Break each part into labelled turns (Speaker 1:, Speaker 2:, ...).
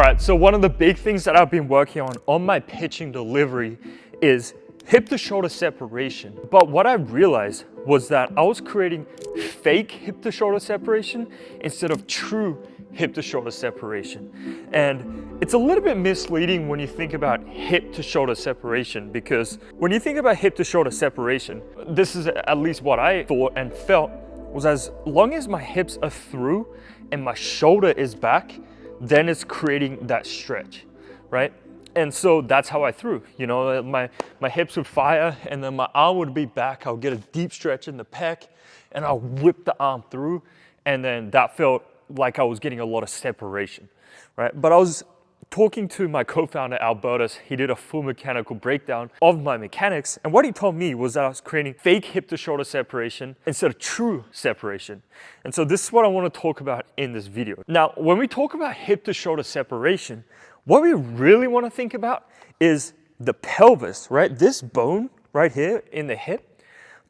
Speaker 1: right, so one of the big things that I've been working on my pitching delivery is hip to shoulder separation. But what I realized was that I was creating fake hip to shoulder separation instead of true hip to shoulder separation. And it's a little bit misleading when you think about hip to shoulder separation, because when you think about hip to shoulder separation, this is at least what I thought and felt, was as long as my hips are through and my shoulder is back, then it's creating that stretch, right? And so that's how I threw. You know, my hips would fire and then my arm would be back. I'll get a deep stretch in the pec and I'll whip the arm through. And then that felt like I was getting a lot of separation, right? But I was talking to my co-founder, Albertus. He did a full mechanical breakdown of my mechanics. And what he told me was that I was creating fake hip to shoulder separation instead of true separation. And so this is what I want to talk about in this video. Now, when we talk about hip to shoulder separation, what we really want to think about is the pelvis, right? This bone right here in the hip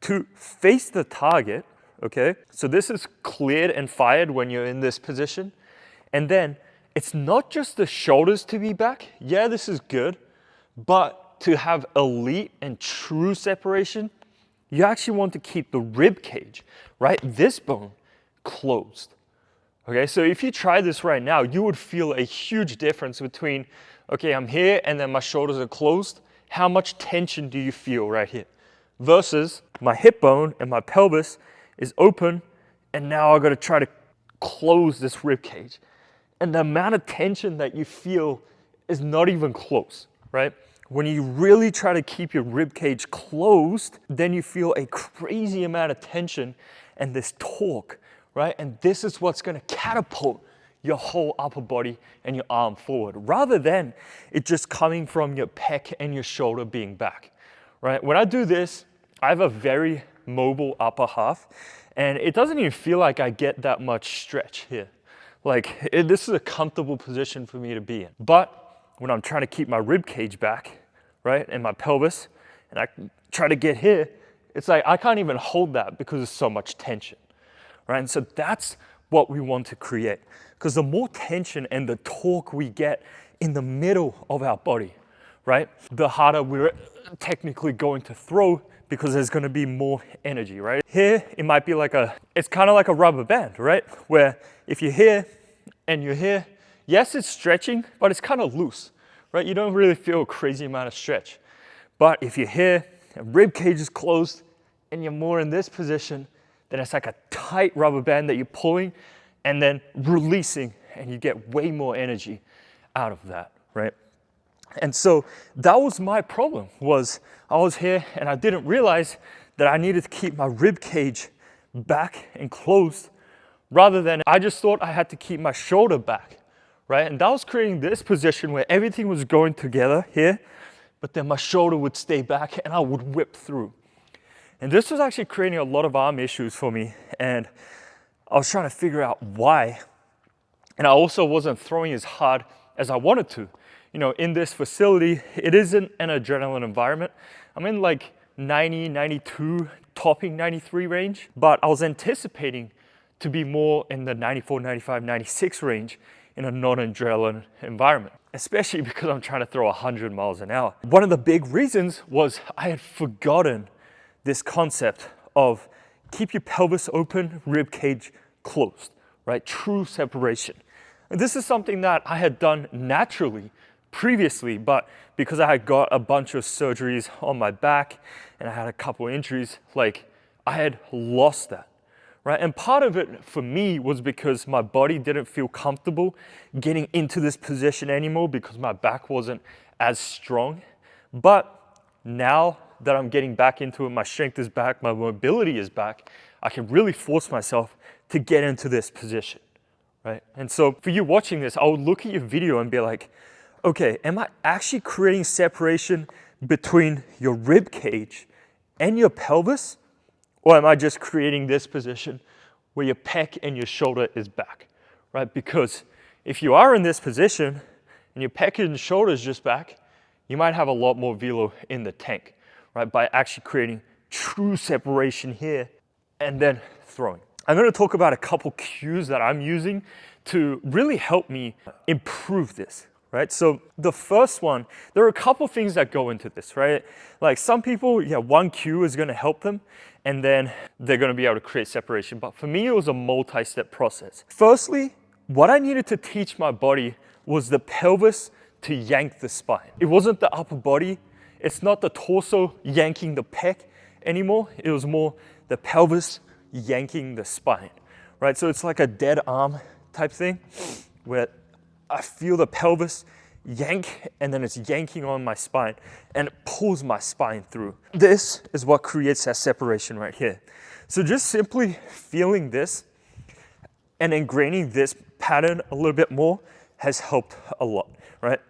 Speaker 1: to face the target, okay? So this is cleared and fired when you're in this position. And then it's not just the shoulders to be back. Yeah, this is good. But to have elite and true separation, you actually want to keep the rib cage, right? This bone closed. Okay, so if you try this right now, you would feel a huge difference between, okay, I'm here and then my shoulders are closed. How much tension do you feel right here? Versus my hip bone and my pelvis is open and now I've got to try to close this rib cage. And the amount of tension that you feel is not even close, right? When you really try to keep your rib cage closed, then you feel a crazy amount of tension and this torque, right? And this is what's gonna catapult your whole upper body and your arm forward, rather than it just coming from your pec and your shoulder being back, right? When I do this, I have a very mobile upper half, and it doesn't even feel like I get that much stretch here. Like, this is a comfortable position for me to be in. But when I'm trying to keep my rib cage back, right, and my pelvis, and I try to get here, it's like I can't even hold that because there's so much tension, right? And so that's what we want to create, because the more tension and the torque we get in the middle of our body, right, the harder we're technically going to throw, because there's going to be more energy, right? Here, it might be like it's kind of like a rubber band, right? Where if you're here and you're here, yes, it's stretching, but it's kind of loose, right? You don't really feel a crazy amount of stretch. But if you're here, and rib cage is closed, and you're more in this position, then it's like a tight rubber band that you're pulling and then releasing, and you get way more energy out of that, right? And so that was my problem, was I was here and I didn't realize that I needed to keep my rib cage back and closed, rather than I just thought I had to keep my shoulder back, right? And that was creating this position where everything was going together here, but then my shoulder would stay back and I would whip through. And this was actually creating a lot of arm issues for me, and I was trying to figure out why. And I also wasn't throwing as hard as I wanted to. You know, in this facility, it isn't an adrenaline environment. I'm in like 90, 92, topping 93 range, but I was anticipating to be more in the 94, 95, 96 range in a non-adrenaline environment, especially because I'm trying to throw 100 miles an hour. One of the big reasons was I had forgotten this concept of keep your pelvis open, rib cage closed, right? True separation. And this is something that I had done naturally previously, but because I had got a bunch of surgeries on my back and I had a couple injuries, like I had lost that, right? And part of it for me was because my body didn't feel comfortable getting into this position anymore because my back wasn't as strong. But now that I'm getting back into it, my strength is back, my mobility is back, I can really force myself to get into this position, right? And so for you watching this, I would look at your video and be like, okay, am I actually creating separation between your rib cage and your pelvis? Or am I just creating this position where your pec and your shoulder is back, right? Because if you are in this position and your pec and shoulder is just back, you might have a lot more velo in the tank, right? By actually creating true separation here and then throwing. I'm going to talk about a couple cues that I'm using to really help me improve this, right? So the first one, there are a couple things that go into this, right? Like some people, yeah, one cue is gonna help them and then they're gonna be able to create separation. But for me, it was a multi-step process. Firstly, what I needed to teach my body was the pelvis to yank the spine. It wasn't the upper body. It's not the torso yanking the pec anymore. It was more the pelvis yanking the spine, right? So it's like a dead arm type thing where I feel the pelvis yank and then it's yanking on my spine and it pulls my spine through. This is what creates that separation right here. So just simply feeling this and ingraining this pattern a little bit more has helped a lot, right?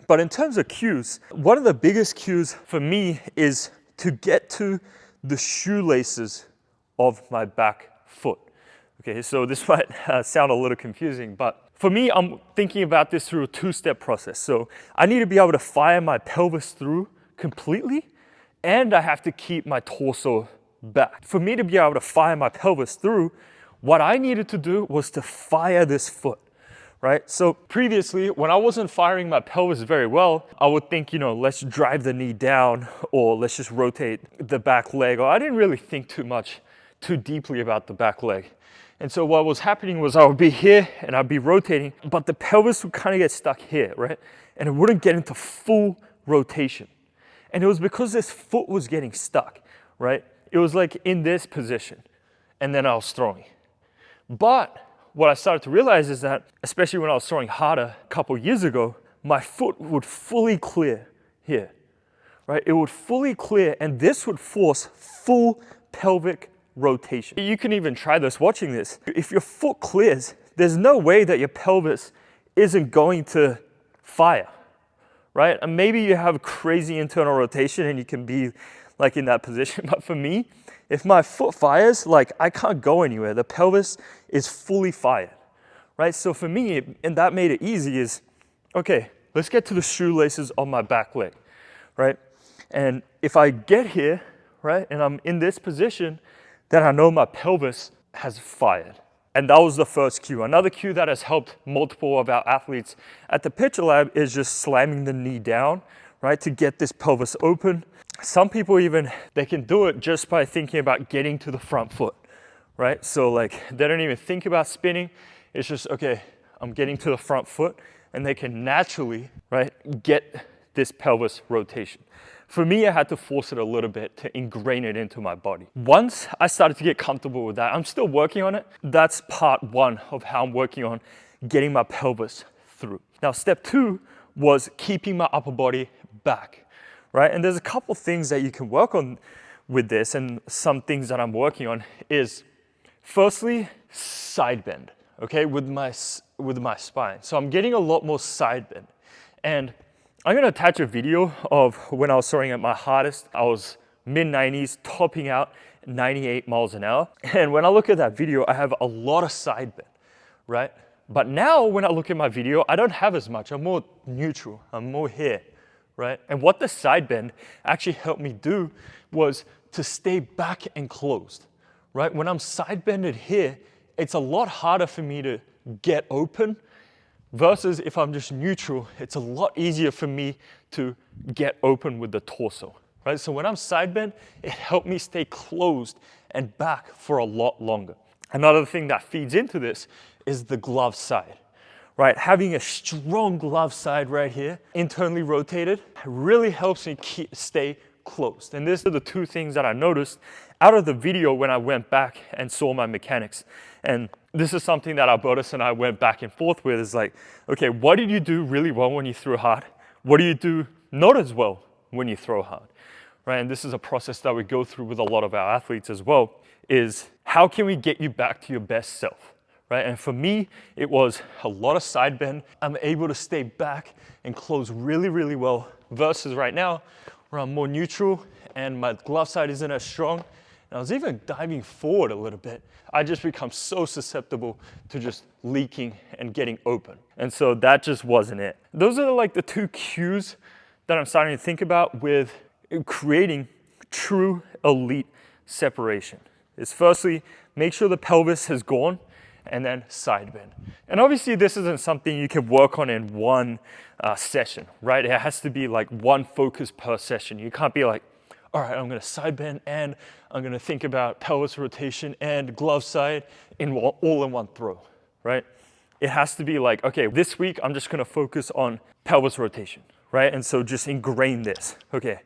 Speaker 1: But in terms of cues, one of the biggest cues for me is to get to the shoelaces of my back foot. Okay, so this might sound a little confusing, but for me, I'm thinking about this through a two-step process. So I need to be able to fire my pelvis through completely, and I have to keep my torso back. For me to be able to fire my pelvis through, what I needed to do was to fire this foot. Right? So previously, when I wasn't firing my pelvis very well, I would think, let's drive the knee down or let's just rotate the back leg. Or I didn't really think too deeply about the back leg. And so what was happening was I would be here and I'd be rotating, but the pelvis would kind of get stuck here, right? And it wouldn't get into full rotation. And it was because this foot was getting stuck, right? It was like in this position and then I was throwing. But what I started to realize is that, especially when I was throwing harder a couple years ago, my foot would fully clear here, right? It would fully clear and this would force full pelvic rotation. You can even try this watching this. If your foot clears, there's no way that your pelvis isn't going to fire, right? And maybe you have crazy internal rotation and you can be like in that position, but for me, if my foot fires, like I can't go anywhere. The pelvis is fully fired, right? So for me, and that made it easy is, okay, let's get to the shoelaces on my back leg, right? And if I get here, right, and I'm in this position, then I know my pelvis has fired. And that was the first cue. Another cue that has helped multiple of our athletes at the Pitcher Lab is just slamming the knee down, right, to get this pelvis open. Some people even, they can do it just by thinking about getting to the front foot, right? So like they don't even think about spinning. It's just, okay, I'm getting to the front foot and they can naturally, right, get this pelvis rotation. For me, I had to force it a little bit to ingrain it into my body. Once I started to get comfortable with that, I'm still working on it. That's part one of how I'm working on getting my pelvis through. Now, step two was keeping my upper body back. Right? And there's a couple things that you can work on with this, and some things that I'm working on is, firstly, side bend, okay, with my spine. So I'm getting a lot more side bend. And I'm gonna attach a video of when I was throwing at my hardest. I was mid-90s, topping out 98 miles an hour. And when I look at that video, I have a lot of side bend, right? But now when I look at my video, I don't have as much. I'm more neutral, I'm more here. Right? And what the side bend actually helped me do was to stay back and closed, right? When I'm side bended here, it's a lot harder for me to get open versus if I'm just neutral, it's a lot easier for me to get open with the torso, right? So when I'm side bent, it helped me stay closed and back for a lot longer. Another thing that feeds into this is the glove side. Right, having a strong glove side right here, internally rotated, really helps me stay closed. And these are the two things that I noticed out of the video when I went back and saw my mechanics. And this is something that Albertus and I went back and forth with, is like, okay, what did you do really well when you threw hard? What do you do not as well when you throw hard? Right, and this is a process that we go through with a lot of our athletes as well, is how can we get you back to your best self? Right? And for me, it was a lot of side bend. I'm able to stay back and close really, really well versus right now where I'm more neutral and my glove side isn't as strong. And I was even diving forward a little bit. I just become so susceptible to just leaking and getting open. And so that just wasn't it. Those are like the two cues that I'm starting to think about with creating true elite separation. Is firstly, make sure the pelvis has gone and then side bend. And obviously this isn't something you can work on in one session, right? It has to be like one focus per session. You can't be like, all right, I'm gonna side bend and I'm gonna think about pelvis rotation and glove side all in one throw, right? It has to be like, okay, this week I'm just gonna focus on pelvis rotation, right? And so just ingrain this. Okay,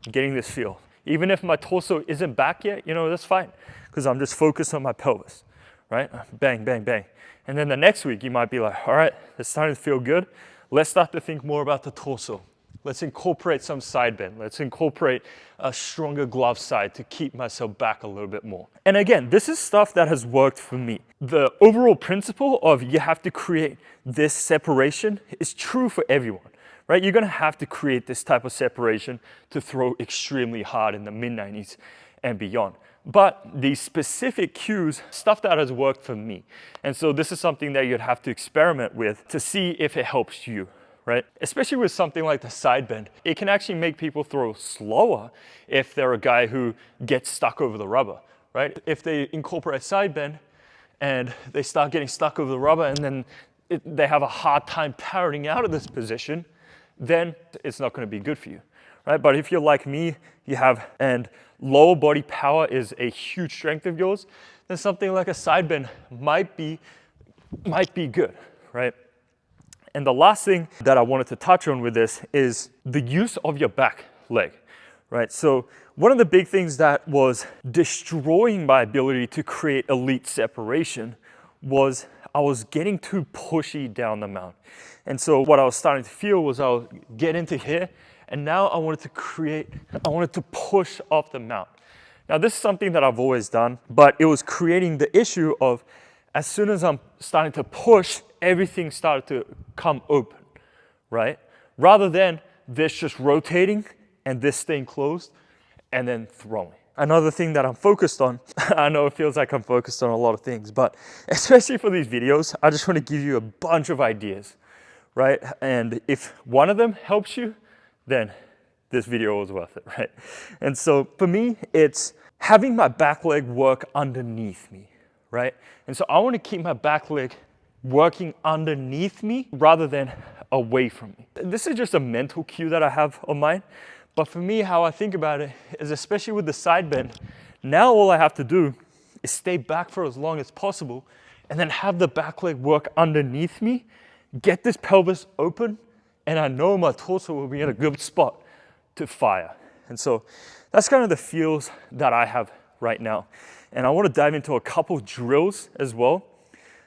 Speaker 1: I'm getting this feel. Even if my torso isn't back yet, you know, that's fine, because I'm just focused on my pelvis, right? Bang, bang, bang. And then the next week you might be like, all right, it's starting to feel good. Let's start to think more about the torso. Let's incorporate some side bend. Let's incorporate a stronger glove side to keep myself back a little bit more. And again, this is stuff that has worked for me. The overall principle of you have to create this separation is true for everyone, right? You're gonna have to create this type of separation to throw extremely hard in the mid-90s and beyond. But these specific cues, stuff that has worked for me. And so this is something that you'd have to experiment with to see if it helps you, right? Especially with something like the side bend. It can actually make people throw slower if they're a guy who gets stuck over the rubber, right? If they incorporate side bend and they start getting stuck over the rubber and then they have a hard time parroting out of this position, then it's not gonna be good for you, right? But if you're like me, and lower body power is a huge strength of yours, then something like a side bend might be good, right? And the last thing that I wanted to touch on with this is the use of your back leg, right? So one of the big things that was destroying my ability to create elite separation was I was getting too pushy down the mount. And so what I was starting to feel was I would get into here, and now I wanted to push off the mount. Now this is something that I've always done, but it was creating the issue of as soon as I'm starting to push, everything started to come open, right? Rather than this just rotating and this staying closed and then throwing. Another thing that I'm focused on, I know it feels like I'm focused on a lot of things, but especially for these videos, I just want to give you a bunch of ideas, right? And if one of them helps you, then this video was worth it, right? And so for me, it's having my back leg work underneath me, right? And so I want to keep my back leg working underneath me rather than away from me. This is just a mental cue that I have on mine. But for me, how I think about it is, especially with the side bend, now all I have to do is stay back for as long as possible and then have the back leg work underneath me, get this pelvis open, and I know my torso will be in a good spot to fire. And so that's kind of the feels that I have right now. And I want to dive into a couple drills as well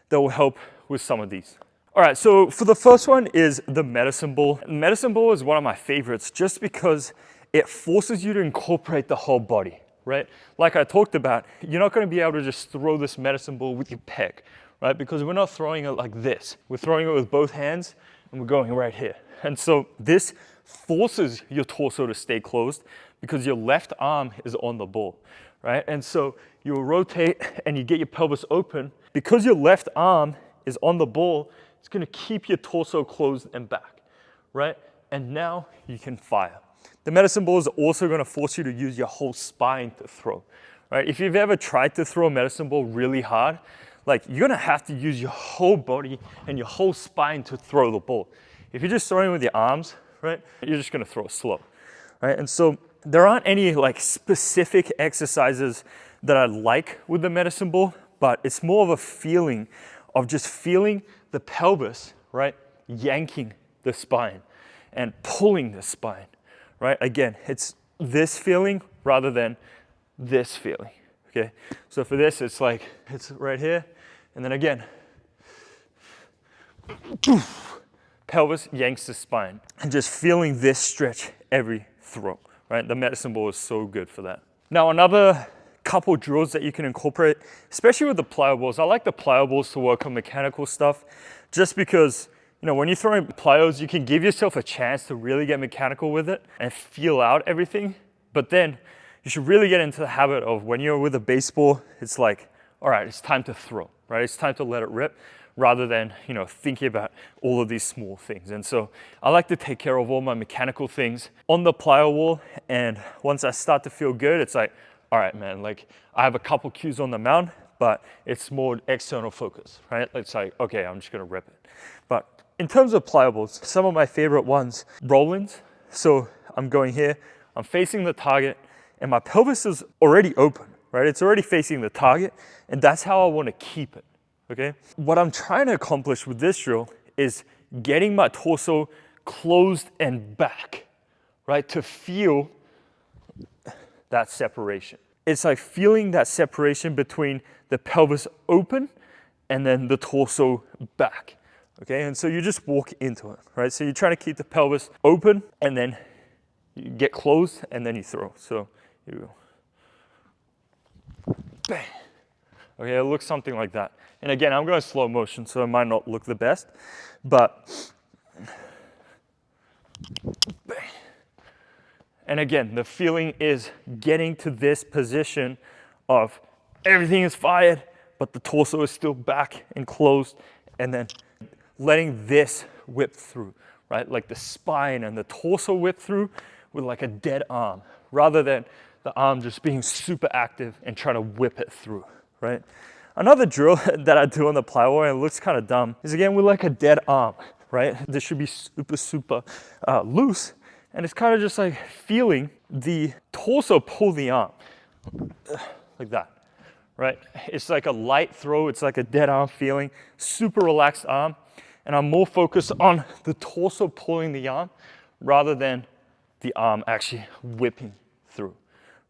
Speaker 1: that will help with some of these. All right, so for the first one is the medicine ball. Medicine ball is one of my favorites just because it forces you to incorporate the whole body, right? Like I talked about, you're not going to be able to just throw this medicine ball with your pec, right? Because we're not throwing it like this. We're throwing it with both hands and we're going right here. And so this forces your torso to stay closed because your left arm is on the ball, right? And so you'll rotate and you get your pelvis open. Because your left arm is on the ball, it's gonna keep your torso closed and back, right? And now you can fire. The medicine ball is also gonna force you to use your whole spine to throw, right? If you've ever tried to throw a medicine ball really hard, like you're gonna have to use your whole body and your whole spine to throw the ball. If you're just throwing with your arms, right, you're just gonna throw slow, right? And so there aren't any like specific exercises that I like with the medicine ball, but it's more of a feeling of just feeling the pelvis, right, yanking the spine and pulling the spine, right? Again, it's this feeling rather than this feeling, okay? So for this, it's like, it's right here, and then again, pelvis yanks the spine, and just feeling this stretch every throw, right? The medicine ball is so good for that. Now, another couple drills that you can incorporate, especially with the plyo balls. I like the plyo balls to work on mechanical stuff just because, you know, when you're throwing plyos, you can give yourself a chance to really get mechanical with it and feel out everything. But then you should really get into the habit of when you're with a baseball, it's like, all right, it's time to throw, right? It's time to let it rip rather than, you know, thinking about all of these small things. And so I like to take care of all my mechanical things on the plyo wall. And once I start to feel good, it's like, all right, man, like I have a couple cues on the mount, but it's more external focus, right? It's like, okay, I'm just gonna rip it. But in terms of plyoables, some of my favorite ones, roll-ins. So I'm going here, I'm facing the target, and my pelvis is already open, right? It's already facing the target, and that's how I wanna keep it, okay? What I'm trying to accomplish with this drill is getting my torso closed and back, right? To feel that separation. It's like feeling that separation between the pelvis open and then the torso back, okay? And so you just walk into it, right? So you're trying to keep the pelvis open and then you get closed and then you throw. So you go. Bang. Okay, it looks something like that. And again, I'm going slow motion, so it might not look the best, but bang. And again, the feeling is getting to this position of everything is fired, but the torso is still back and closed, and then letting this whip through, right? Like the spine and the torso whip through with like a dead arm, rather than the arm just being super active and trying to whip it through, right? Another drill that I do on the plyo, and it looks kind of dumb, is again with like a dead arm, right? This should be super loose. And it's kind of just like feeling the torso pull the arm, like that, right? It's like a light throw, it's like a dead arm feeling, super relaxed arm. And I'm more focused on the torso pulling the arm rather than the arm actually whipping through,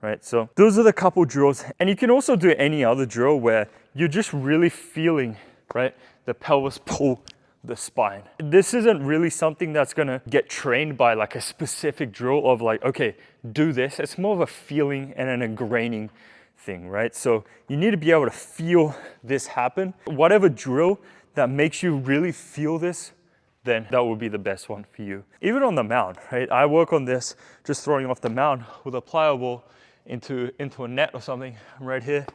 Speaker 1: right? So those are the couple drills. And you can also do any other drill where you're just really feeling, right, the pelvis pull the spine. This isn't really something that's gonna get trained by like a specific drill of like, okay, do this. It's more of a feeling and an ingraining thing, right? So you need to be able to feel this happen. Whatever drill that makes you really feel this, then that would be the best one for you. Even on the mound, right? I work on this, just throwing off the mound with a plyo ball into a net or something right here,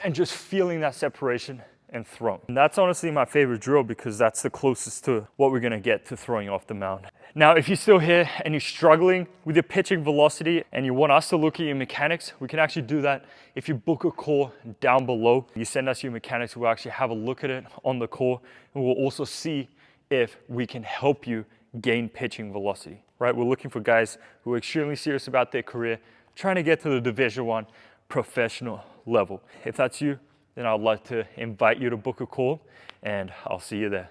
Speaker 1: and just feeling that separation and throw. And that's honestly my favorite drill because that's the closest to what we're gonna get to throwing off the mound. Now, if you're still here and you're struggling with your pitching velocity and you want us to look at your mechanics, we can actually do that. If you book a call down below, you send us your mechanics, we'll actually have a look at it on the call, and we'll also see if we can help you gain pitching velocity, right? We're looking for guys who are extremely serious about their career, trying to get to the Division I professional level. If that's you, then I'd like to invite you to book a call, and I'll see you there.